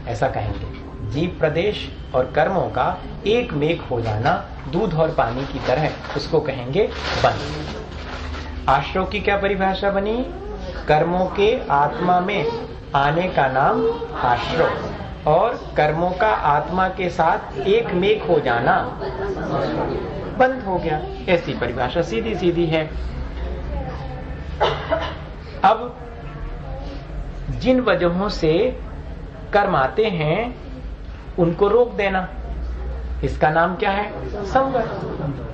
ऐसा कहेंगे। जीव प्रदेश और कर्मों का एक मेक हो जाना दूध और पानी की तरह, उसको कहेंगे बंध। आश्रव की क्या परिभाषा बनी? कर्मों के आत्मा में आने का नाम आश्रव, और कर्मों का आत्मा के साथ एक मेक हो जाना बंध हो गया। ऐसी परिभाषा सीधी सीधी है। अब जिन वजहों से कर्म आते हैं उनको रोक देना, इसका नाम क्या है? संवर।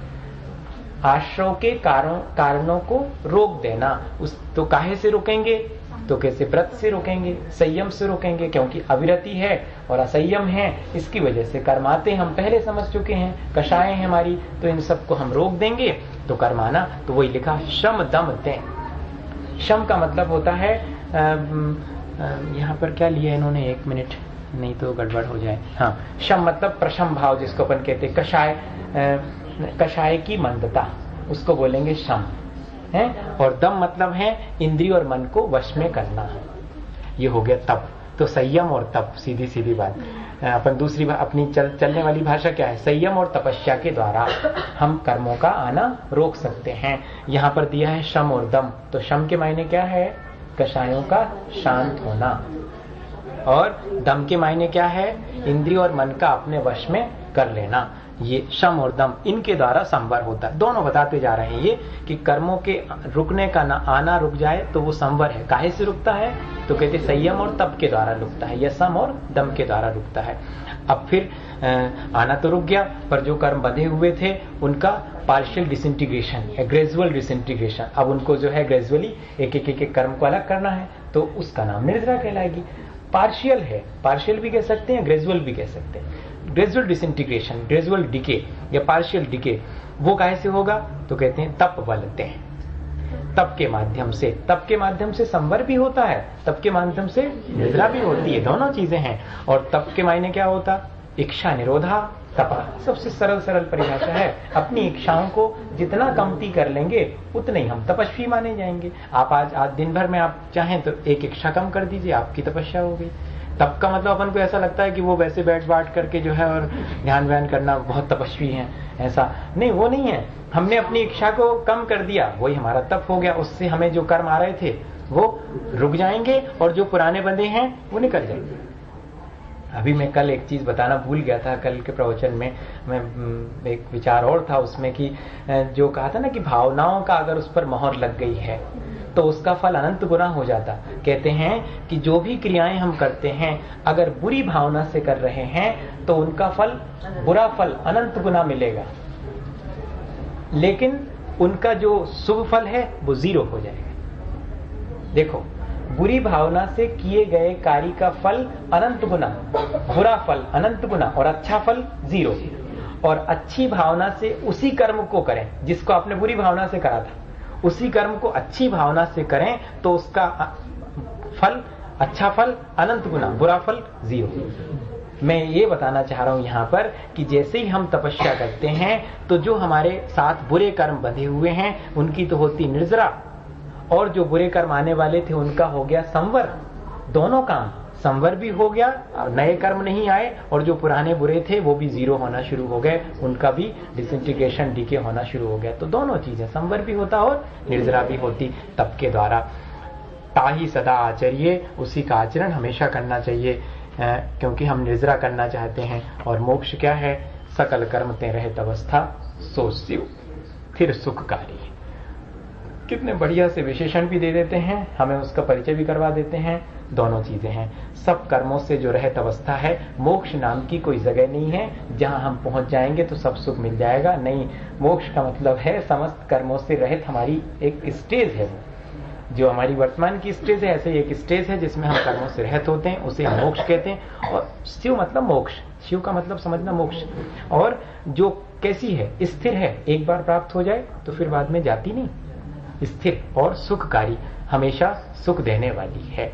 आश्रव के कारणों को रोक देना। उस तो काहे से रोकेंगे? तो कैसे? व्रत से रोकेंगे, संयम से रोकेंगे, क्योंकि अविरति है और असंयम है, इसकी वजह से कर्म आते हम पहले समझ चुके हैं, कषाय है हमारी, तो इन सबको हम रोक देंगे तो कर्म आना। तो वही लिखा शम दम ते। शम का मतलब होता है, यहाँ पर क्या लिया इन्होंने, एक मिनट, नहीं तो गड़बड़ हो जाए। हाँ, शम मतलब प्रशम भाव, जिसको अपन कहते हैं कषाय, कषाय की मंदता, उसको बोलेंगे शम है। और दम मतलब है इंद्रिय और मन को वश में करना, ये हो गया तप। तो संयम और तप, सीधी सीधी बात। अपन दूसरी अपनी चलने वाली भाषा क्या है? संयम और तपस्या के द्वारा हम कर्मों का आना रोक सकते हैं। यहाँ पर दिया है शम और दम। तो शम के मायने क्या है? कषायों का शांत होना। और दम के मायने क्या है? इंद्रिय और मन का अपने वश में कर लेना। ये शम और दम, इनके द्वारा संवर होता है। दोनों बताते जा रहे हैं ये कि कर्मों के रुकने का ना आना रुक जाए तो वो संवर है। काहे से रुकता है? तो कहते संयम और तप के द्वारा रुकता है, या सम और दम के द्वारा रुकता है। अब फिर आना तो रुक गया, पर जो कर्म बंधे हुए थे उनका पार्शियल डिसइंटीग्रेशन या ग्रेजुअल डिसइंटीग्रेशन, अब उनको जो है ग्रेजुअली एक एक कर्म को अलग करना है, तो उसका नाम निर्जरा कहलाएगी। पार्शियल है, पार्शियल भी कह सकते हैं, ग्रेजुअल भी कह सकते हैं। ग्रेजुअल डिसइंटीग्रेशन, ग्रेजुअल डिके या पार्शियल डिके, वो काहे से होगा? तो कहते हैं तप बलते हैं। तप के माध्यम से, तप के माध्यम से संवर भी होता है, तप के माध्यम से निद्रा भी होती है, दोनों चीजें हैं। और तप के मायने क्या होता? इच्छा निरोधा तपा। सबसे सरल परिभाषा है। अपनी इच्छाओं को जितना कमती कर लेंगे उतने ही हम तपस्वी माने जाएंगे। आप आज दिन भर में आप चाहें तो एक इच्छा कम कर दीजिए, आपकी तपस्या हो गई। तप का मतलब अपन को ऐसा लगता है कि वो वैसे बैठ बाट करके जो है और ध्यान व्यान करना बहुत तपस्वी हैं, ऐसा नहीं, वो नहीं है। हमने अपनी इच्छा को कम कर दिया, वही हमारा तप हो गया। उससे हमें जो कर्म आ रहे थे वो रुक जाएंगे और जो पुराने बंधे हैं वो निकल जाएंगे। अभी मैं कल एक चीज बताना भूल गया था, कल के प्रवचन में मैं एक विचार और था उसमें कि जो कहा था ना कि भावनाओं का अगर उस पर मोहर लग गई है तो उसका फल अनंत गुना हो जाता। कहते हैं कि जो भी क्रियाएं हम करते हैं अगर बुरी भावना से कर रहे हैं तो उनका फल, बुरा फल अनंत गुना मिलेगा, लेकिन उनका जो शुभ फल है वो 0 हो जाएगा। देखो, बुरी भावना से किए गए कार्य का फल अनंत गुना, बुरा फल अनंत गुना और अच्छा फल 0। और अच्छी भावना से उसी कर्म को करें जिसको आपने बुरी भावना से करा था, उसी कर्म को अच्छी भावना से करें तो उसका फल, अच्छा फल अनंत गुना, बुरा फल 0। मैं ये बताना चाह रहा हूं यहां पर कि जैसे ही हम तपस्या करते हैं तो जो हमारे साथ बुरे कर्म बंधे हुए हैं उनकी तो होती निर्जरा, और जो बुरे कर्म आने वाले थे उनका हो गया संवर। दोनों काम, संवर भी हो गया, नए कर्म नहीं आए, और जो पुराने बुरे थे वो भी 0 होना शुरू हो गए, उनका भी डिसइंटीग्रेशन, डीके होना शुरू हो गया। तो दोनों चीजें, संवर भी होता और निर्जरा भी होती तप के द्वारा। ताही सदा आचर्य, उसी का आचरण हमेशा करना चाहिए, क्योंकि हम निर्जरा करना चाहते हैं। और मोक्ष क्या है? सकल कर्म ते रहित अवस्था सो शिव, फिर सुखकारी। कितने बढ़िया से विशेषण भी दे देते हैं, हमें उसका परिचय भी करवा देते हैं। दोनों चीजें हैं। सब कर्मों से जो रहित अवस्था है, मोक्ष नाम की कोई जगह नहीं है जहां हम पहुंच जाएंगे तो सब सुख मिल जाएगा। नहीं, मोक्ष का मतलब है समस्त कर्मों से रहित हमारी एक स्टेज है, जो हमारी वर्तमान की स्टेज है, ऐसे एक स्टेज है जिसमें हम कर्मों से रहित होते हैं, उसे मोक्ष कहते हैं। और शिव मतलब मोक्ष, शिव का मतलब समझना मोक्ष। और जो कैसी है? स्थिर है, एक बार प्राप्त हो जाए तो फिर बाद में जाती नहीं, स्थिर और सुखकारी, हमेशा सुख देने वाली है।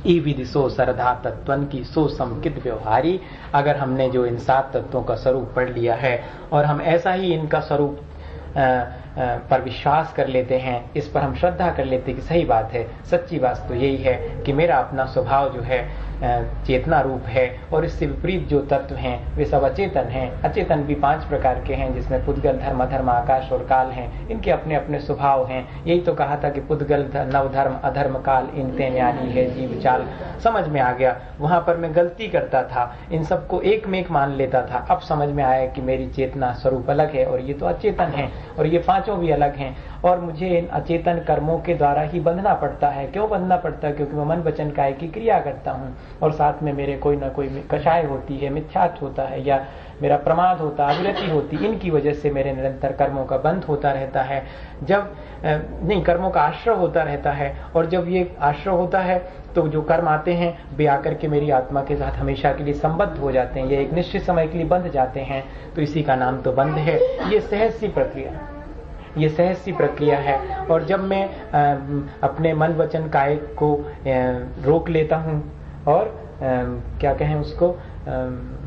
ई विधि सो सरधा तत्वन की सो समकित व्यवहारी। अगर हमने जो इन 7 तत्वों का स्वरूप पढ़ लिया है और हम ऐसा ही इनका स्वरूप पर विश्वास कर लेते हैं, इस पर हम श्रद्धा कर लेते हैं कि सही बात है, सच्ची बात तो यही है कि मेरा अपना स्वभाव जो है चेतना रूप है, और इससे विपरीत जो तत्व हैं वे सब अचेतन हैं। अचेतन भी 5 प्रकार के हैं, जिसमें पुद्गल, धर्म, अधर्म, आकाश और काल हैं। इनके अपने अपने स्वभाव हैं। यही तो कहा था कि पुद्गल, नवधर्म, अधर्म, काल, इनते न्यारी है जीव चाल। समझ में आ गया। वहां पर मैं गलती करता था, इन सबको एक में एक मान लेता था। अब समझ में आया कि मेरी चेतना स्वरूप अलग है और ये तो अचेतन है, और ये 5 भी अलग हैं, और मुझे इन अचेतन कर्मों के द्वारा ही बंधना पड़ता है। क्यों बंधना पड़ता है? क्योंकि मैं मन वचन काया की क्रिया करता हूँ, और साथ में मेरे कोई ना कोई कषाय होती है, मिथ्यात्व होता है, या मेरा प्रमाद होता, अविरति होती। इनकी वजह से मेरे निरंतर कर्मों का बंध होता रहता है। जब नहीं, कर्मों का आश्रय होता रहता है, और जब ये आश्रय होता है तो जो कर्म आते हैं वे आकर के मेरी आत्मा के साथ हमेशा के लिए संबद्ध हो जाते हैं, ये एक निश्चित समय के लिए बंध जाते हैं। तो इसी का नाम तो बंध है। ये सहज सी प्रक्रिया, ये सहज सी प्रक्रिया है। और जब मैं अपने मन वचन काय को रोक लेता हूँ और क्या कहें उसको,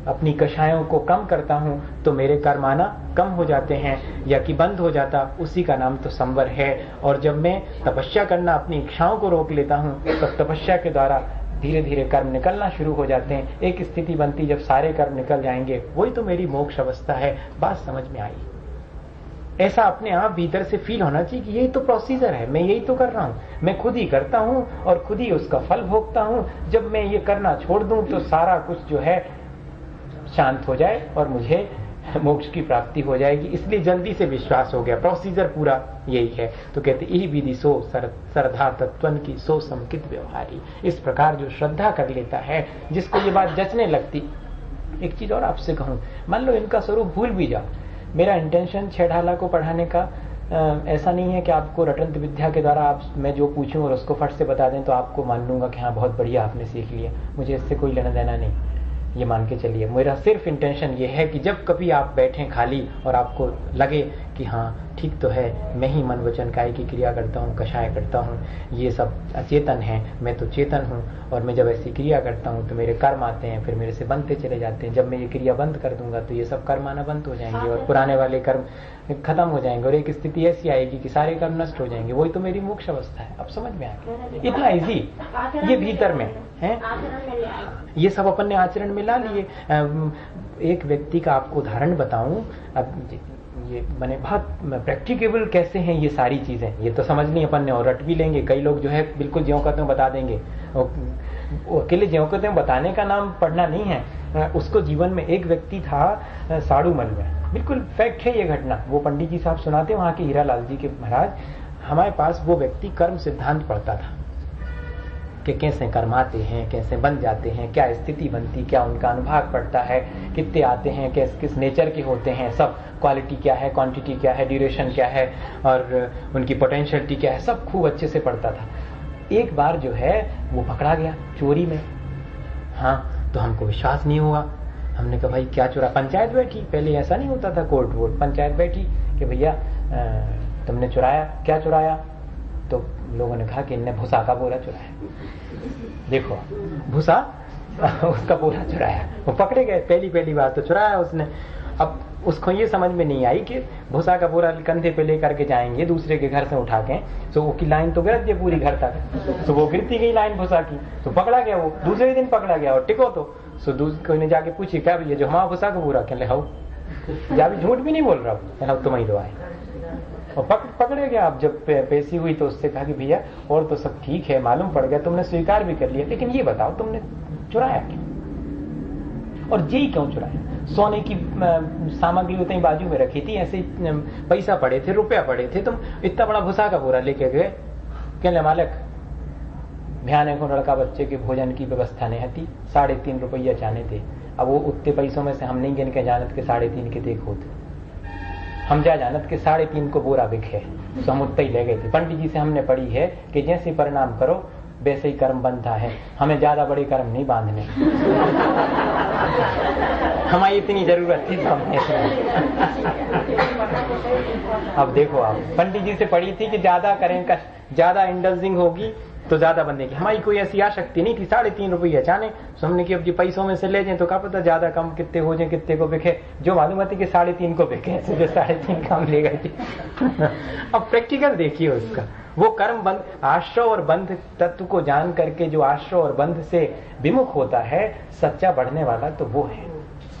अपनी कषायों को कम करता हूँ, तो मेरे कर्म आना कम हो जाते हैं, या कि बंद हो जाता। उसी का नाम तो संवर है। और जब मैं तपस्या करना, अपनी इच्छाओं को रोक लेता हूँ, तब तपस्या के द्वारा धीरे धीरे कर्म निकलना शुरू हो जाते हैं। एक स्थिति बनती जब सारे कर्म निकल जाएंगे, वही तो मेरी मोक्ष अवस्था है। बात समझ में आई? ऐसा अपने आप भीतर से फील होना चाहिए कि यही तो प्रोसीजर है, मैं यही तो कर रहा हूँ, मैं खुद ही करता हूँ और खुद ही उसका फल भोगता हूँ। जब मैं ये करना छोड़ दूं तो सारा कुछ जो है शांत हो जाए और मुझे मोक्ष की प्राप्ति हो जाएगी। इसलिए जल्दी से विश्वास हो गया, प्रोसीजर पूरा यही है। तो कहते यही विधि सो श्रद्धा तत्वन की सो समकित व्यवहारी। इस प्रकार जो श्रद्धा कर लेता है, जिसको ये बात जचने लगती। एक चीज और आपसे कहूं, मान लो इनका स्वरूप भूल भी जाओ। मेरा इंटेंशन छेड़ाला को पढ़ाने का ऐसा नहीं है कि आपको रटंत विद्या के द्वारा आप मैं जो पूछूं और उसको फट से बता दें तो आपको मान लूंगा कि हाँ बहुत बढ़िया आपने सीख लिया। मुझे इससे कोई लेना देना नहीं, ये मान के चलिए। मेरा सिर्फ इंटेंशन ये है कि जब कभी आप बैठें खाली और आपको लगे कि हाँ ठीक तो है, मैं ही मन वचन काय की क्रिया करता हूँ, कषाय करता हूँ, ये सब अचेतन है, मैं तो चेतन हूँ, और मैं जब ऐसी क्रिया करता हूँ तो मेरे कर्म आते हैं, फिर मेरे से बनते चले जाते हैं। जब मैं ये क्रिया बंद कर दूंगा तो ये सब कर्म आना बंद हो जाएंगे और पुराने वाले कर्म खत्म हो जाएंगे, और एक स्थिति ऐसी आएगी कि सारे कर्म नष्ट हो जाएंगे। वही तो मेरी मोक्ष अवस्था है। अब समझ में आ गया? इतना इजी ये भीतर में है। ये सब अपन ने आचरण में ला लिए। एक व्यक्ति का आपको उदाहरण बताऊं, अब ये बने बहुत प्रैक्टिकेबल कैसे हैं ये सारी चीजें, ये तो समझनी अपन ने और रट भी लेंगे। कई लोग जो है बिल्कुल ज्यों कहते हैं बता देंगे, अकेले ज्यों कहते हैं बताने का नाम पढ़ना नहीं है। उसको जीवन में एक व्यक्ति था साड़ूमल में, बिल्कुल फैक्ट है ये घटना। वो पंडित जी साहब सुनाते वहां के हीरालाल जी के महाराज, हमारे पास वो व्यक्ति कर्म सिद्धांत पढ़ता था कि कैसे कर्म आते हैं, कैसे बन जाते हैं, क्या स्थिति बनती, क्या उनका अनुभाग पड़ता है, कितने आते हैं, किस नेचर के होते हैं, सब क्वालिटी क्या है, क्वांटिटी क्या है, ड्यूरेशन क्या है, और उनकी पोटेंशियलिटी क्या है, सब खूब अच्छे से पढ़ता था। एक बार जो है वो पकड़ा गया चोरी में। हाँ, तो हमको विश्वास नहीं हुआ। हमने कहा भाई क्या चुरा? पंचायत बैठी, पहले ऐसा नहीं होता था, कोर्ट वोट, पंचायत बैठी कि भैया तुमने चुराया, क्या चुराया? तो लोगों ने कहा कि इनने भूसा का बोरा चुराया। देखो, भूसा उसका बोरा चुराया। वो पकड़े गए, पहली बार तो चुराया उसने। अब उसको ये समझ में नहीं आई कि भूसा का बोरा कंधे पे लेकर के जाएंगे दूसरे के घर से उठा के, तो वो की लाइन तो गिरती है पूरी घर तक, तो वो गिरती गई लाइन भूसा की, तो पकड़ा गया। वो दूसरे दिन पकड़ा गया और टिको तो कोई ने जाके पूछी क्या भैया जो हमारा भूसा का बोरा, कहले हाउ, या भी झूठ भी नहीं बोल रहा हूँ, तुम ही तो आए। और पकड़े गया। अब जब पेशी हुई तो उससे कहा कि भैया और तो सब ठीक है, मालूम पड़ गया, तुमने स्वीकार भी कर लिया, लेकिन ये बताओ तुमने चुराया क्यों, और ये क्यों चुराया? सोने की सामग्री उतनी बाजू में रखी थी, ऐसे पैसा पड़े थे, रुपया पड़े थे, तुम इतना बड़ा भूसा का बोरा लेके गए। कहले मालिक भयानक को लड़का बच्चे के भोजन की व्यवस्था नहीं थी, 3.5 रुपया चाहने थे। अब वो उतने पैसों में से हम नहीं गिन के जानत के 3.5 के देख होते, हम जा जानत के 3.5 को बोरा बिके, तो हम उतना ही ले गए थे। पंडित जी से हमने पढ़ी है कि जैसे परिणाम करो वैसे ही कर्म बनता है, हमें ज्यादा बड़े कर्म नहीं बांधने। हमारी इतनी जरूरत थी तो हमने अब देखो आप पंडित जी से पढ़ी थी कि ज्यादा करें, ज्यादा इंडल्जिंग होगी तो ज्यादा बनने की हमारी कोई ऐसी आशक्ति नहीं थी। 3.5 रुपये अचानक तो हमने कि अब जी पैसों में से ले जाए तो क्या पता ज्यादा कम कितने हो जाए, कितने को बिके, जो मालूम होती कि 3.5 को बिके, ऐसे जो 3.5 कम ले गए थे। अब प्रैक्टिकल देखिए उसका, वो कर्म बंध, आश्रव और बंध तत्व को जान करके जो आश्रव और बंध से विमुख होता है, सच्चा बढ़ने वाला तो वो है।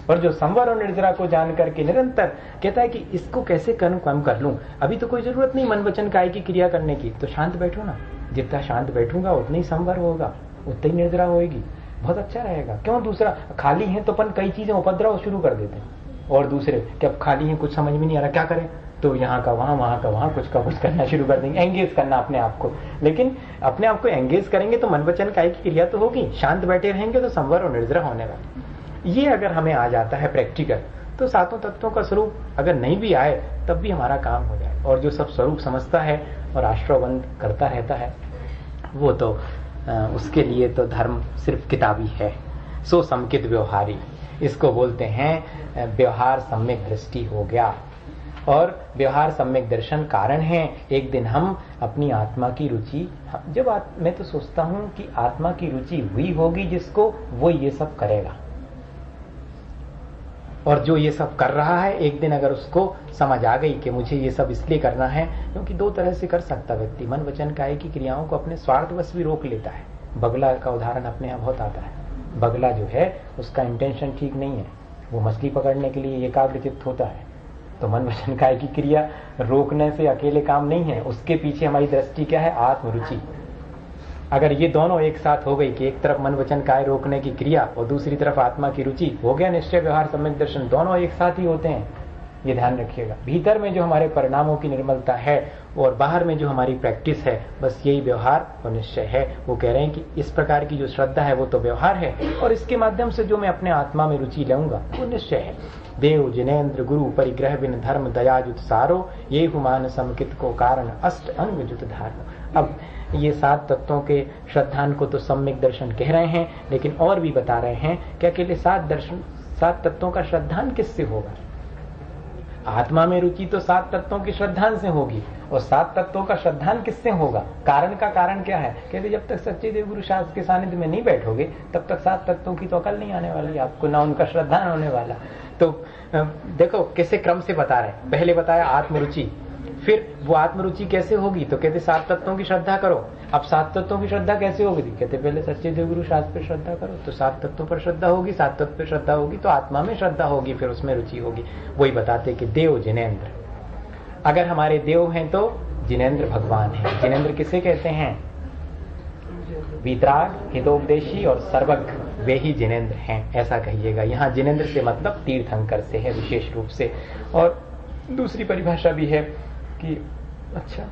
और जो संवर और निर्जरा को जान करके निरंतर कहता है कि इसको कैसे कम कर लूं, अभी तो कोई जरूरत नहीं मन वचन काय की क्रिया करने की, तो शांत बैठो ना, जितना शांत बैठूंगा उतना ही संवर होगा, उतना ही निर्जरा होएगी, बहुत अच्छा रहेगा। क्यों दूसरा खाली है तो अपन कई चीजें उपद्रव शुरू कर देते हैं, और दूसरे कि अब खाली है कुछ समझ में नहीं आ रहा क्या करें, तो यहाँ का वहां, वहां का वहां, कुछ का कुछ करना शुरू कर देंगे, एंगेज करना अपने आप को। लेकिन अपने आप को एंगेज करेंगे तो मन वचन काय की क्रिया तो होगी, शांत बैठे रहेंगे तो संवर और निर्जरा होने वाला। ये अगर हमें आ जाता है प्रैक्टिकल, तो सातों तत्वों का स्वरूप अगर नहीं भी आए तब भी हमारा काम हो जाए। और जो सब स्वरूप समझता है और आश्रवबंध करता रहता है, वो तो उसके लिए तो धर्म सिर्फ किताबी है। सो समकित व्यवहारी, इसको बोलते हैं व्यवहार सम्यक दृष्टि हो गया। और व्यवहार सम्यक दर्शन कारण है, एक दिन हम अपनी आत्मा की रुचि, जब मैं तो सोचता हूं कि आत्मा की रुचि हुई होगी जिसको, वो ये सब करेगा। और जो ये सब कर रहा है, एक दिन अगर उसको समझ आ गई कि मुझे ये सब इसलिए करना है, क्योंकि दो तरह से कर सकता व्यक्ति, मन वचन काय की क्रियाओं को अपने स्वार्थवश भी रोक लेता है। बगला का उदाहरण अपने यहाँ बहुत आता है। बगला जो है उसका इंटेंशन ठीक नहीं है, वो मछली पकड़ने के लिए एकाग्रचित्त होता है, तो मन वचन काय की क्रिया रोकने से अकेले काम नहीं है, उसके पीछे हमारी दृष्टि क्या है, आत्मरुचि। अगर ये दोनों एक साथ हो गई कि एक तरफ मन वचन काय रोकने की क्रिया और दूसरी तरफ आत्मा की रुचि, हो गया निश्चय व्यवहार सम्यक दर्शन, दोनों एक साथ ही होते हैं। ये ध्यान रखिएगा, भीतर में जो हमारे परिणामों की निर्मलता है और बाहर में जो हमारी प्रैक्टिस है, बस यही व्यवहार और निश्चय है। वो कह रहे हैं कि इस प्रकार की जो श्रद्धा है वो तो व्यवहार है, और इसके माध्यम से जो मैं अपने आत्मा में रुचि लूंगा वो निश्चय है। देव जिनेन्द्र गुरु परिग्रह बिन धर्म दया जुत सारो, ये हुमान समकित को कारण अष्ट अंग जुत धारो। अब ये 7 तत्वों के श्रद्धान को तो सम्यक दर्शन कह रहे हैं, लेकिन और भी बता रहे हैं कि अकेले 7 तत्वों का श्रद्धान किससे होगा। आत्मा में रुचि तो 7 तत्वों की श्रद्धान से होगी, और 7 तत्वों का श्रद्धान किससे होगा। कारण का कारण क्या है, कहते जब तक सच्चे देव गुरु शास्त्र के सानिध्य में नहीं बैठोगे तब तक 7 तत्वों की तो अकल नहीं आने वाली आपको, ना उनका श्रद्धान होने वाला। तो देखो कैसे क्रम से बता रहे हैं, पहले बताया आत्मरुचि, फिर वो आत्मरुचि कैसे होगी, तो कहते 7 तत्वों की श्रद्धा करो। अब 7 तत्वों की श्रद्धा कैसे होगी, कहते पहले सच्चे देव गुरु शास्त्र पर श्रद्धा करो, तो 7 तत्वों पर श्रद्धा होगी, 7 तत्व पर श्रद्धा होगी तो आत्मा में श्रद्धा होगी, फिर उसमें रुचि होगी। वही बताते कि देव जिनेन्द्र, अगर हमारे देव हैं तो जिनेन्द्र भगवान है। जिनेन्द्र किसे कहते हैं, वीतराग, हितोपदेशी और सर्वज्ञ, वे ही जिनेन्द्र हैं, ऐसा कहिएगा। यहाँ जिनेन्द्र से मतलब तीर्थंकर से है विशेष रूप से। और दूसरी परिभाषा भी है कि, अच्छा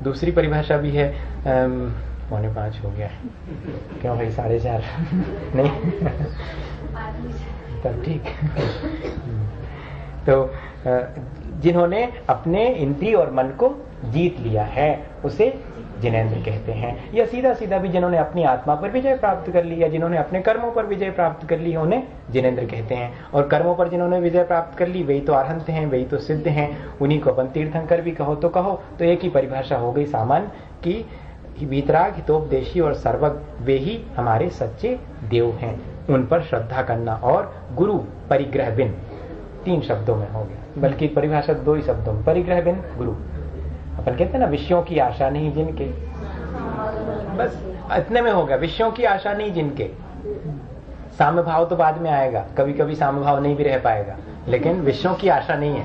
दूसरी परिभाषा भी है, 4:45 हो गया है, क्यों भाई 4:30 नहीं तब ठीक। तो जिन्होंने अपने इंद्रिय और मन को जीत लिया है उसे जिनेन्द्र कहते हैं। या सीधा सीधा भी जिन्होंने अपनी आत्मा पर विजय प्राप्त कर ली, या जिन्होंने अपने कर्मों पर विजय प्राप्त कर ली, उन्हें जिनेन्द्र कहते हैं। और कर्मों पर जिन्होंने विजय प्राप्त कर ली वही तो अरहंत हैं, वही तो सिद्ध हैं, उन्हीं को अपन तीर्थंकर भी कहो तो कहो। तो एक ही परिभाषा हो गई सामान्य कि वीतराग, हितोपदेशी और सर्वज्ञ, वे ही हमारे सच्चे देव हैं, उन पर श्रद्धा करना। और गुरु परिग्रह बिन, 3 शब्दों में हो गया, बल्कि परिभाषा 2 ही शब्दों में, परिग्रह बिन गुरु। अपन कहते हैं ना विषयों की आशा नहीं जिनके, बस इतने में हो गया, विषयों की आशा नहीं जिनके। साम्य भाव तो बाद में आएगा, कभी कभी साम्य भाव नहीं भी रह पाएगा, लेकिन विषयों की आशा नहीं है।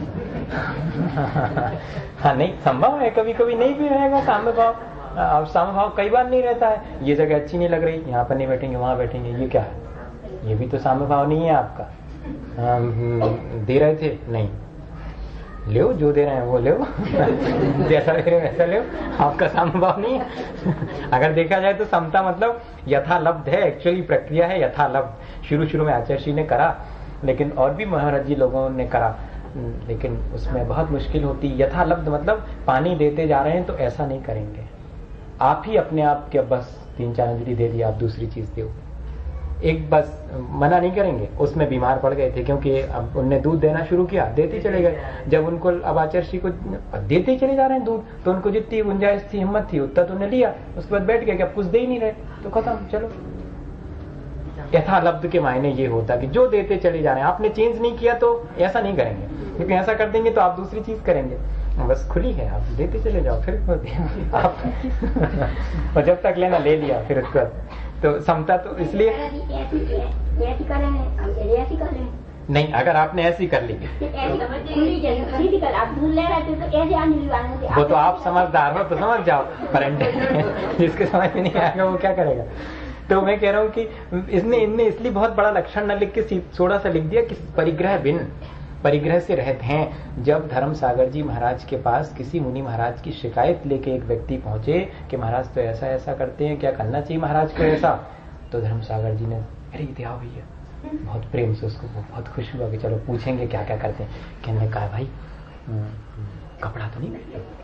हाँ नहीं, संभव है कभी कभी नहीं भी रहेगा साम्य भाव। अब साम्य भाव कई बार नहीं रहता है, ये जगह अच्छी नहीं लग रही, यहाँ पर नहीं बैठेंगे वहां बैठेंगे, ये क्या है, ये भी तो साम्य भाव नहीं है आपका। दे रहे थे नहीं, ले जो दे रहे हैं वो ले, जैसा दे रहे हैं वैसा ले, आपका समभाव नहीं है। अगर देखा जाए तो समता मतलब यथालब्ध है, एक्चुअली प्रक्रिया है यथालब्ध। शुरू में आचार्य श्री ने करा, लेकिन और भी महाराज जी लोगों ने करा, लेकिन उसमें बहुत मुश्किल होती। यथालब्ध मतलब पानी देते जा रहे हैं तो ऐसा नहीं करेंगे, आप ही अपने आप के बस 3-4 अंजलि दे दिया, आप दूसरी चीज दो, एक बस मना नहीं करेंगे, उसमें बीमार पड़ गए थे क्योंकि अब उनने दूध देना शुरू किया, देते चले गए। जब उनको अब आचर्षी को देते चले जा रहे हैं दूध, तो उनको जितनी गुंजाइश थी, हिम्मत थी, उतना तो उन्हें लिया। उसके बाद बैठ गए कि अब कुछ दे ही नहीं रहे, तो खत्म, चलो। यथालब्ध के मायने ये होता कि जो देते चले जा रहे हैं, आपने चेंज नहीं किया तो ऐसा नहीं करेंगे, क्योंकि ऐसा कर देंगे तो आप दूसरी चीज करेंगे। बस खुली है, आप देते चले जाओ, फिर आप और जब तक लेना ले लिया, फिर उसके बाद तो समता। तो इसलिए नहीं, अगर आपने ऐसी कर ली वो तो आप समझदार हो तो समझ जाओ, पर जिसके समझ में नहीं आएगा वो क्या करेगा। तो मैं कह रहा हूँ कि इनने इसलिए बहुत बड़ा लक्षण न लिख के थोड़ा सा लिख दिया कि परिग्रह भिन्न, परिग्रह से रहित हैं। जब धर्म सागर जी महाराज के पास किसी मुनि महाराज की शिकायत लेके एक व्यक्ति पहुंचे कि महाराज तो ऐसा ऐसा करते हैं, क्या करना चाहिए महाराज को ऐसा, तो धर्म सागर जी ने अरे दिया भैया, बहुत प्रेम से उसको बहुत खुश हुआ कि चलो पूछेंगे क्या क्या करते हैं। कहने कहा भाई कपड़ा तो नहीं पहने?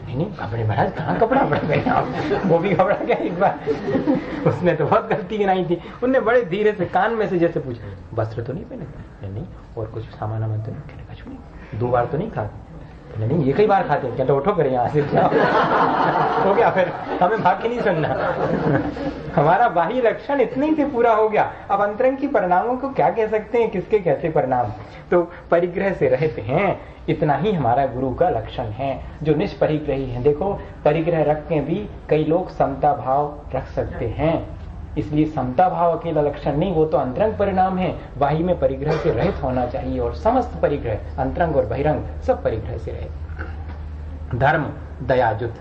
नहीं कपड़े महाराज कहाँ कपड़ा पहने आप, वो भी घबरा गया एक बार। उसने तो बहुत गलती गिनाई थी। उनने बड़े धीरे से कान में से जैसे पूछा, वस्त्र तो नहीं पहने? नहीं। और कुछ सामान वामान तो नहीं? कहने का कुछ नहीं। 2 बार तो नहीं खाते? नहीं, ये कई बार खाते हैं। कहते उठो करे यहाँ से हो गया, फिर हमें बाकी नहीं सुनना। हमारा बाह्य लक्षण इतने ही से पूरा हो गया। अब अंतरंग की परिणामों को क्या कह सकते हैं, किसके कैसे परिणाम, तो परिग्रह से रहित हैं, इतना ही हमारा गुरु का लक्षण है। जो निष्परिग्रही है, देखो परिग्रह रख के भी कई लोग समता भाव रख सकते हैं, इसलिए समता भाव अकेला लक्षण नहीं, वो तो अंतरंग परिणाम है। बाह्य में परिग्रह से रहित होना चाहिए, और समस्त परिग्रह अंतरंग और बहिरंग सब परिग्रह से रहित। धर्म दयाजुत,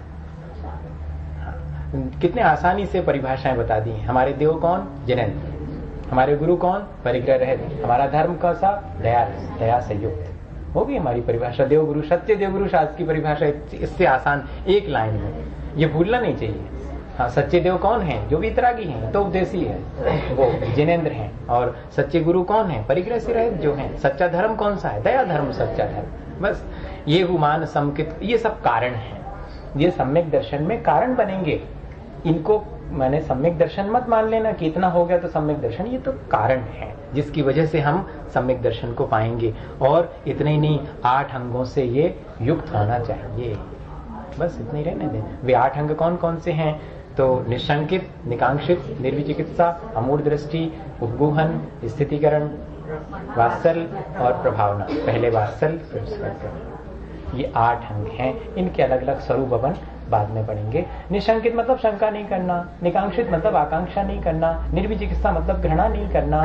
कितने आसानी से परिभाषाएं बता दी हैं। हमारे देव कौन? जिनेंद्र। हमारे गुरु कौन? परिग्रह रहित। हमारा धर्म कैसा? दया से युक्त। हो गई हमारी परिभाषा। देव गुरु, सत्य देव गुरु शास्त्र की परिभाषा इससे आसान, एक लाइन में, ये भूलना नहीं चाहिए। हाँ, सच्चे देव कौन है? जो वितरागी हैं, तो उपदेशी है, वो जिनेंद्र हैं। और सच्चे गुरु कौन है? परिग्रह से रहित जो हैं। सच्चा धर्म कौन सा है? दया धर्म, सच्चा धर्म। बस ये हुमान समकित, ये सब कारण हैं। ये सम्यक दर्शन में कारण बनेंगे। इनको मैंने सम्यक दर्शन मत मान लेना कि इतना हो गया तो सम्यक दर्शन, ये तो कारण है जिसकी वजह से हम सम्यक दर्शन को पाएंगे। और इतने ही नहीं, 8 अंगों से ये युक्त होना चाहिए। बस इतने ही रहने दें। वे 8 अंग कौन कौन से हैं? तो निशंकित, निकांक्षित, निर्विचिकित्सा, अमूढ़ दृष्टि, उपगूहन, स्थितिकरण, वात्सल्य और प्रभावना। पहले वात्सल्य फिर उसका, ये 8 अंग हैं। इनके अलग अलग स्वरूप अपन बाद में पढ़ेंगे। निशंकित मतलब शंका नहीं करना, निकांक्षित मतलब आकांक्षा नहीं करना, निर्विचिकित्सा मतलब घृणा नहीं करना,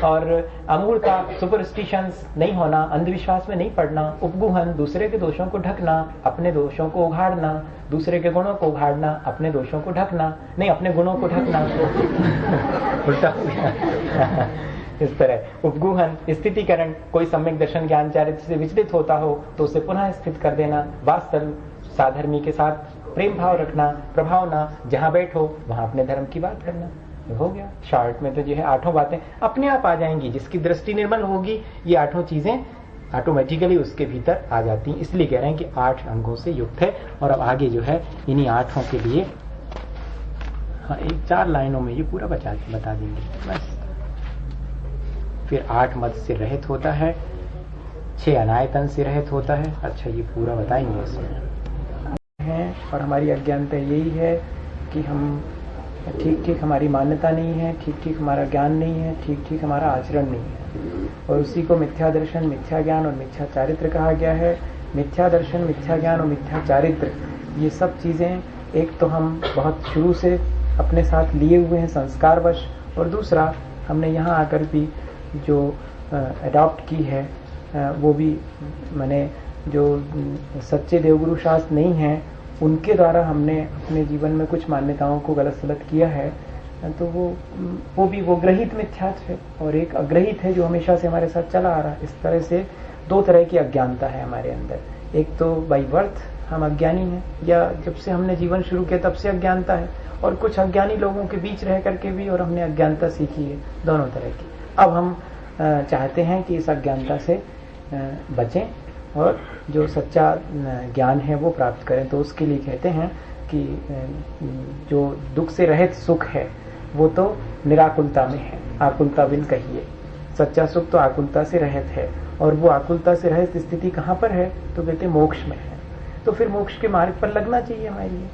और अमूढ़ता सुपरस्टिशंस नहीं होना, अंधविश्वास में नहीं पड़ना, उपगूहन दूसरे के दोषों को ढकना, अपने दोषों को उघाड़ना, दूसरे के गुणों को उघाड़ना, अपने दोषों को ढकना, नहीं अपने गुणों को ढकना। उल्टा इस तरह उपगूहन, स्थितिकरण, कोई सम्यक दर्शन ज्ञान चारित्र से विचलित होता हो तो उसे पुनः स्थित कर देना, वास्तव साधर्मी के साथ प्रेम भाव रखना, प्रभावना, जहां बैठो वहां अपने धर्म की बात करना। हो गया। शॉर्ट में तो जो है 8 बातें अपने आप आ जाएंगी। जिसकी दृष्टि निर्मल होगी, ये 8 चीजें ऑटोमेटिकली उसके भीतर आ जाती हैं। इसलिए कह रहे हैं कि 8 अंगों से युक्त है। और अब आगे जो है इन्हीं 8 के लिए, हाँ, 4 लाइनों में ये पूरा बता देंगे बस। फिर 8 मद से रहित होता है, 6 अनायतन से रहित होता है। अच्छा, ये पूरा बताएंगे इसमें है। और हमारी अज्ञानता यही है कि हम ठीक ठीक, हमारी मान्यता नहीं है, ठीक ठीक हमारा ज्ञान नहीं है, ठीक ठीक हमारा आचरण नहीं है। और उसी को मिथ्या दर्शन, मिथ्या ज्ञान और मिथ्या चारित्र कहा गया है। मिथ्या दर्शन, मिथ्या ज्ञान और मिथ्या चारित्र, ये सब चीजें एक तो हम बहुत शुरू से अपने साथ लिए हुए हैं संस्कारवश, और दूसरा हमने यहाँ आकर भी जो अडॉप्ट की है, वो भी मैंने जो सच्चे देवगुरु शास्त्र नहीं हैं उनके द्वारा हमने अपने जीवन में कुछ मान्यताओं को गलत सलत किया है। तो वो ग्रहित मिथ्यात्व है, और एक अग्रहित है जो हमेशा से हमारे साथ चला आ रहा है। इस तरह से 2 तरह की अज्ञानता है हमारे अंदर। एक तो बाई बर्थ हम अज्ञानी हैं, या जब से हमने जीवन शुरू किया तब से अज्ञानता है, और कुछ अज्ञानी लोगों के बीच रह करके भी और हमने अज्ञानता सीखी है, दोनों तरह की। अब हम चाहते हैं कि इस अज्ञानता से बचें और जो सच्चा ज्ञान है वो प्राप्त करें। तो उसके लिए कहते हैं कि जो दुख से रहित सुख है वो तो निराकुलता में है, आकुलता बिन कहिए। सच्चा सुख तो आकुलता से रहित है, और वो आकुलता से रहित स्थिति कहाँ पर है? तो कहते मोक्ष में है। तो फिर मोक्ष के मार्ग पर लगना चाहिए हमारे लिए।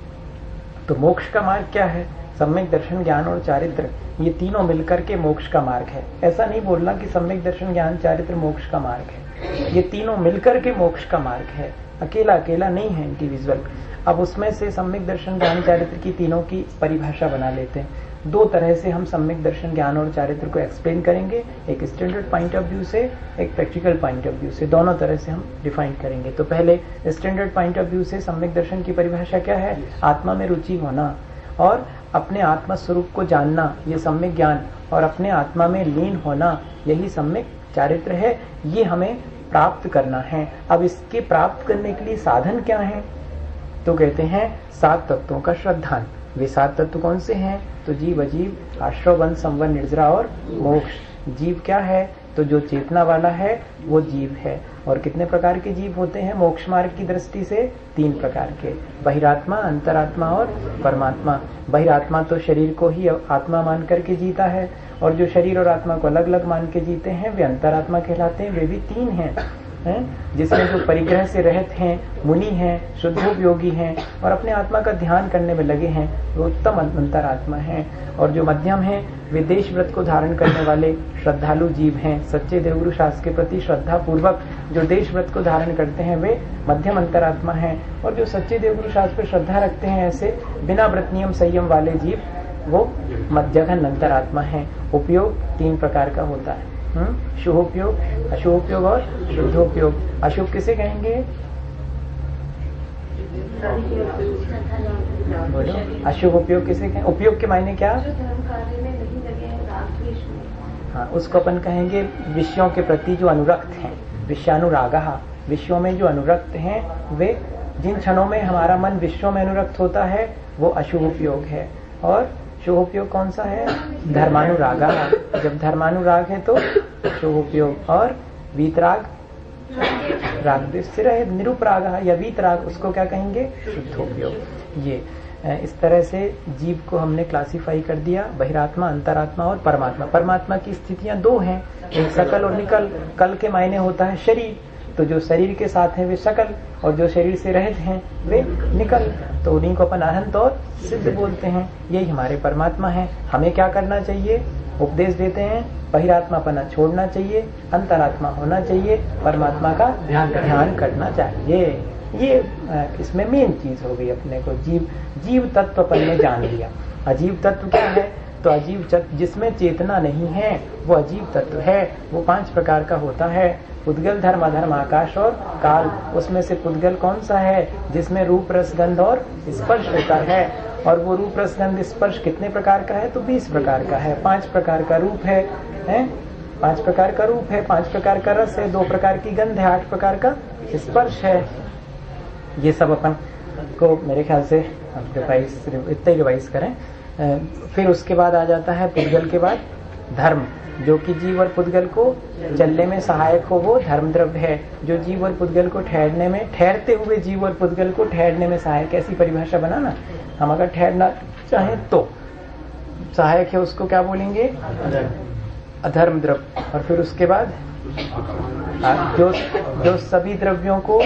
तो मोक्ष का मार्ग क्या है? सम्यक दर्शन, ज्ञान और चारित्र, ये तीनों मिलकर के मोक्ष का मार्ग है। ऐसा नहीं बोलना कि सम्यक दर्शन, ज्ञान, चारित्र मोक्ष का मार्ग है, ये तीनों मिलकर के मोक्ष का मार्ग है, अकेला अकेला नहीं है इंडिविजुअल। अब उसमें से सम्यक दर्शन, ज्ञान, चारित्र की तीनों की परिभाषा बना लेते हैं। दो तरह से हम सम्यक दर्शन, ज्ञान और चारित्र को एक्सप्लेन करेंगे, एक स्टैंडर्ड पॉइंट ऑफ व्यू से, एक प्रैक्टिकल पॉइंट ऑफ व्यू से, दोनों तरह से हम डिफाइन करेंगे। तो पहले स्टैंडर्ड पॉइंट ऑफ व्यू से सम्यक दर्शन की परिभाषा क्या है? आत्मा में रुचि होना और अपने आत्मा स्वरूप को जानना, ये सम्यक ज्ञान, और अपने आत्मा में लीन होना, यही सम्यक चारित्र है। ये हमें प्राप्त करना है। अब इसके प्राप्त करने के लिए साधन क्या है? तो कहते हैं 7 तत्वों का श्रद्धान। वे 7 तत्व कौन से हैं? तो जीव, अजीव, आश्रव, वन, संवर, निर्जरा और मोक्ष। जीव क्या है? तो जो चेतना वाला है वो जीव है। और कितने प्रकार के जीव होते हैं मोक्ष मार्ग की दृष्टि से? 3 प्रकार के, बहिरात्मा, अंतरात्मा और परमात्मा। बहिरात्मा तो शरीर को ही आत्मा मान करके जीता है, और जो शरीर और आत्मा को अलग अलग मान के जीते हैं वे अंतरात्मा कहलाते हैं। वे भी 3 हैं, जिसमें जो परिग्रह से रहित हैं, मुनि हैं, शुद्धोपयोगी हैं और अपने आत्मा का ध्यान करने में लगे हैं, वो उत्तम अंतरात्मा हैं। और जो मध्यम हैं वे देश व्रत को धारण करने वाले श्रद्धालु जीव हैं। सच्चे देवगुरु शास्त्र के प्रति श्रद्धा पूर्वक जो देश व्रत को धारण करते हैं वे मध्यम अंतरात्मा हैं। और जो सच्चे देवगुरु शास्त्र पर श्रद्धा रखते हैं, ऐसे बिना व्रत नियम संयम वाले जीव, वो मध्यघन अंतरात्मा है। उपयोग 3 प्रकार का होता है, शुभोपयोग, अशुभोपयोग और शुद्धोपयोग। अशुभ किसे कहेंगे? बोलो, अशुभ उपयोग किसे कहें? उपयोग के मायने क्या? हाँ, उसको अपन कहेंगे विषयों के प्रति जो अनुरक्त हैं, विषयानुरागः। विषयों में जो अनुरक्त हैं, वे जिन क्षणों में हमारा मन विषयों में अनुरक्त होता है वो अशुभ उपयोग है। और शुभ उपयोग कौन सा है? धर्मानुराग। जब धर्मानुराग है तो शुभ उपयोग। और वीतराग, राग से रहे, निरुपराग या वीतराग, उसको क्या कहेंगे? शुद्धोपयोग। ये इस तरह से जीव को हमने क्लासिफाई कर दिया, बहिरात्मा, अंतरात्मा और परमात्मा। परमात्मा की स्थितियां 2 हैं, एक सकल और निकल। कल के मायने होता है शरीर, तो जो शरीर के साथ है वे सकल, और जो शरीर से रहित हैं वे निकल। तो उन्हीं को अपन अनंत और सिद्ध बोलते हैं। यही हमारे परमात्मा है। हमें क्या करना चाहिए? उपदेश देते हैं, बहिरात्मापना छोड़ना चाहिए, अंतरात्मा होना चाहिए, परमात्मा का ध्यान करना चाहिए। ये इसमें मेन चीज हो गई अपने को। जीव तत्व अपन ने जान लिया। अजीव तत्व क्या है? तो अजीव तत्व जिसमें चेतना नहीं है वो अजीव तत्व है। वो 5 प्रकार का होता है, पुद्गल, धर्म, अधर्म, आकाश और काल। उसमें से पुद्गल कौन सा है? जिसमें रूप, रस, गंध और स्पर्श होता है। और वो रूप, रस, गंध, स्पर्श कितने प्रकार का है? तो 20 प्रकार का है। 5 प्रकार का रूप है, 5 प्रकार का रूप है, 5 प्रकार का रस है, 2 प्रकार की गंध है, 8 प्रकार का स्पर्श है। ये सब अपन को मेरे ख्याल से इतना ही रिवाइज करें। फिर उसके बाद आ जाता है पुद्गल के बाद धर्म, जो कि जीव और पुद्गल को चलने में सहायक हो, वो धर्म द्रव्य है। जो जीव और पुद्गल को ठहरने में, ठहरते हुए जीव और पुद्गल को ठहरने में सहायक, ऐसी परिभाषा बनाना। हम अगर ठहरना चाहें तो सहायक है, उसको क्या बोलेंगे? अधर्म द्रव्य। और फिर उसके बाद जो सभी द्रव्यों को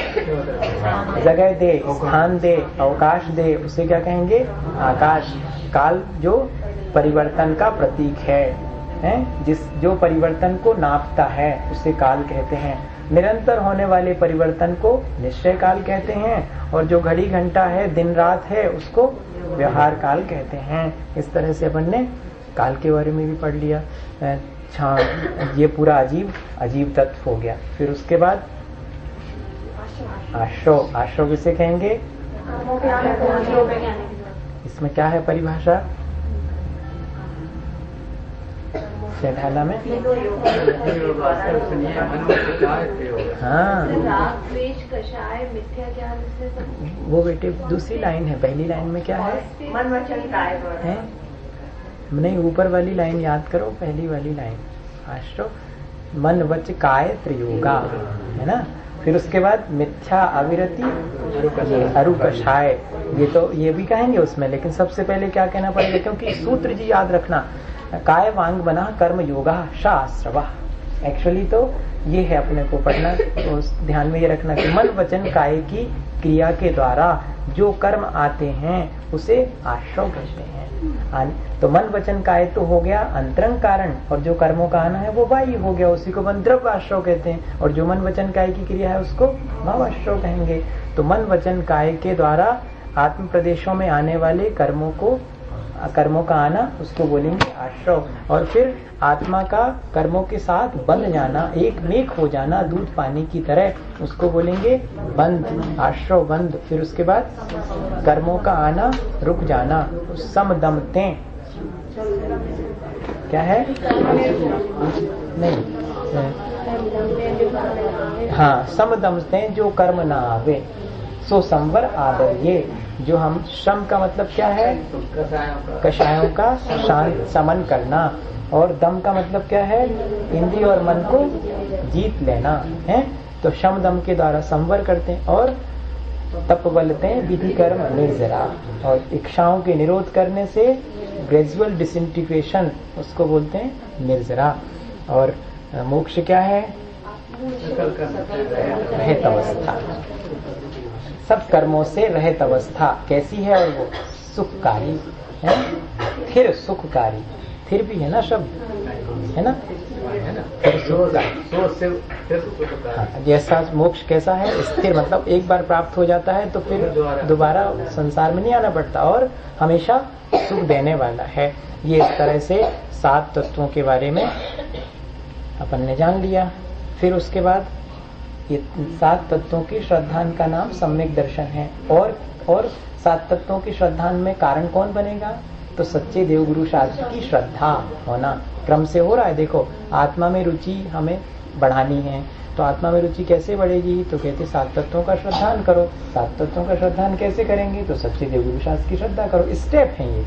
जगह दे, स्थान दे, अवकाश दे, उसे क्या कहेंगे? आकाश। काल जो परिवर्तन का प्रतीक है, जो परिवर्तन को नापता है उसे काल कहते हैं। निरंतर होने वाले परिवर्तन को निश्चय काल कहते हैं, और जो घड़ी घंटा है, दिन रात है, उसको व्यवहार काल कहते हैं। इस तरह से अपन ने काल के बारे में भी पढ़ लिया। ये पूरा अजीब तत्व हो गया। फिर उसके बाद आश्रव। आश्रव किसे कहेंगे? इसमें क्या है परिभाषा? शैठाला में हाँ, वो बेटे दूसरी लाइन है। पहली लाइन में क्या है? मन वचन काय है? नहीं, ऊपर वाली लाइन याद करो, पहली वाली लाइन। आश्रव मन वच काय त्रियोगा, है ना। फिर उसके बाद मिथ्या, अविरति, अरुकषाय। ये तो ये भी कहेंगे उसमें, लेकिन सबसे पहले क्या कहना पड़ेगा? क्योंकि सूत्र जी याद रखना, काय वांग बना कर्म योगा शास्त्रवा। एक्चुअली तो ये है अपने को पढ़ना, तो ध्यान में ये रखना कि मन वचन काय की क्रिया के द्वारा जो कर्म आते हैं उसे आश्रव कहते हैं। तो मन वचन काय तो हो गया अंतरंग कारण, और जो कर्मों का आना है वो बाह्य हो गया, उसी को मन द्रव्य आश्रव कहते हैं। और जो मन वचन काय की क्रिया है उसको भाव आश्रव कहेंगे। तो मन वचन काय के द्वारा आत्म प्रदेशों में आने वाले कर्मों का आना उसको बोलेंगे आश्रव। और फिर आत्मा का कर्मों के साथ बंध जाना, एक मेक हो जाना दूध पानी की तरह, उसको बोलेंगे बंध, आश्रव बंध। फिर उसके बाद कर्मों का आना रुक जाना, समदमते क्या है नहीं, हाँ समदमते जो कर्म ना आवे सो संवर आदर। ये जो हम श्रम का मतलब क्या है, कषायों का शांत समन करना, और दम का मतलब क्या है, इंद्रिय और मन को जीत लेना है। तो शम दम के द्वारा संवर करते हैं। और तप बलते हैं विधि कर्म निर्जरा, और इच्छाओं के निरोध करने से ग्रेजुअल डिसइंटीग्रेशन उसको बोलते हैं निर्जरा। और मोक्ष क्या है, रहित अवस्था, सब कर्मों से रहित अवस्था। कैसी है, और वो सुखकारी है, फिर सुखकारी, फिर भी है ना शब्द, है ना, फिर सुखकारी। हाँ, जैसा मोक्ष कैसा है, स्थिर, मतलब एक बार प्राप्त हो जाता है तो फिर दोबारा संसार में नहीं आना पड़ता, और हमेशा सुख देने वाला है। ये इस तरह से 7 तत्वों के बारे में अपन ने जान लिया। फिर उसके बाद ये 7 तत्वों की श्रद्धान का नाम सम्यक दर्शन है। और 7 तत्वों की श्रद्धान में कारण कौन बनेगा, तो सच्चे देवगुरु शास्त्र की श्रद्धा होना। क्रम से हो रहा है, देखो आत्मा में रुचि हमें बढ़ानी है, तो आत्मा में रुचि कैसे बढ़ेगी, तो कहते 7 तत्वों का श्रद्धान करो। 7 तत्वों का श्रद्धान कैसे करेंगे, तो सच्चे देवगुरु शास्त्र की श्रद्धा करो। स्टेप है ये।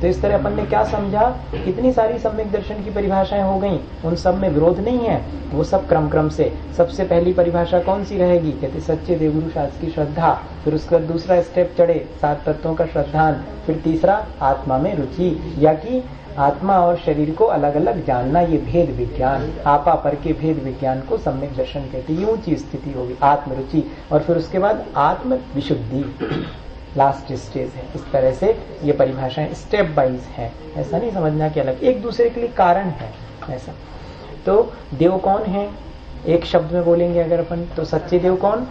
तो इस तरह अपन ने क्या समझा, इतनी सारी सम्यक दर्शन की परिभाषाएं हो गई, उन सब में विरोध नहीं है, वो सब क्रम से। सबसे पहली परिभाषा कौन सी रहेगी, कहते सच्चे देवगुरु शास्त्र की श्रद्धा। फिर उसका दूसरा स्टेप चढ़े 7 तत्वों का श्रद्धान। फिर तीसरा आत्मा में रुचि, या कि आत्मा और शरीर को अलग अलग जानना, ये भेद विज्ञान, आपा पर के भेद विज्ञान को सम्यक दर्शन कहते हैं। ये ऊंची स्थिति होगी आत्मरुचि। और फिर उसके बाद आत्म विशुद्धि, लास्ट स्टेज है। इस तरह से ये परिभाषाएं स्टेप वाइज हैं, ऐसा नहीं समझना कि अलग, एक दूसरे के लिए कारण है ऐसा। तो देव कौन है, एक शब्द में बोलेंगे अगर अपन, तो सच्चे देव कौन,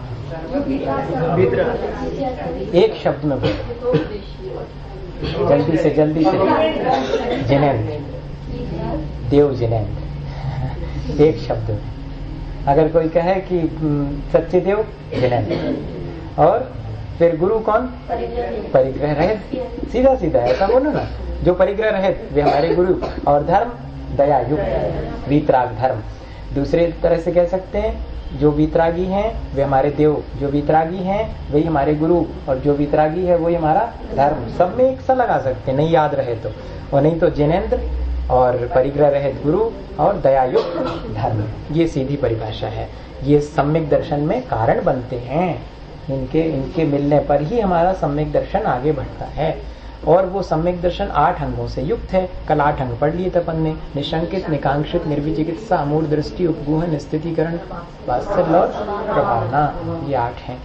एक शब्द में बोले, जल्दी से जिनेंद्र, देव जिनेंद्र, एक शब्द में। अगर कोई कहे कि सच्चे देव जिनेंद्र, और फिर गुरु कौन, परिग्रह रहित, सीधा सीधा ऐसा बोलो ना, जो परिग्रह रहित वे हमारे गुरु। और धर्म दया युक्त, वीतराग धर्म। दूसरे तरह से कह सकते हैं, जो वीतरागी हैं वे हमारे देव, जो वीतरागी हैं वही हमारे गुरु, और जो वीतरागी है वही हमारा धर्म। सब में एक सा लगा सकते हैं, नहीं याद रहे तो। और नहीं तो जिनेंद्र और परिग्रह रहित गुरु और दयायुक्त धर्म, ये सीधी परिभाषा है। ये सम्यक दर्शन में कारण बनते हैं, इनके मिलने पर ही हमारा सम्यक दर्शन आगे बढ़ता है। और वो सम्यक दर्शन 8 अंगों से युक्त है। कल 8 अंग पढ़ लिए थे अपन ने, निशंकित, निकांक्षित, निर्विचिकित्सा, अमूढ़ दृष्टि, उपगूहन, स्थितिकरण, वात्सल्य और प्रभावना, ये 8 हैं।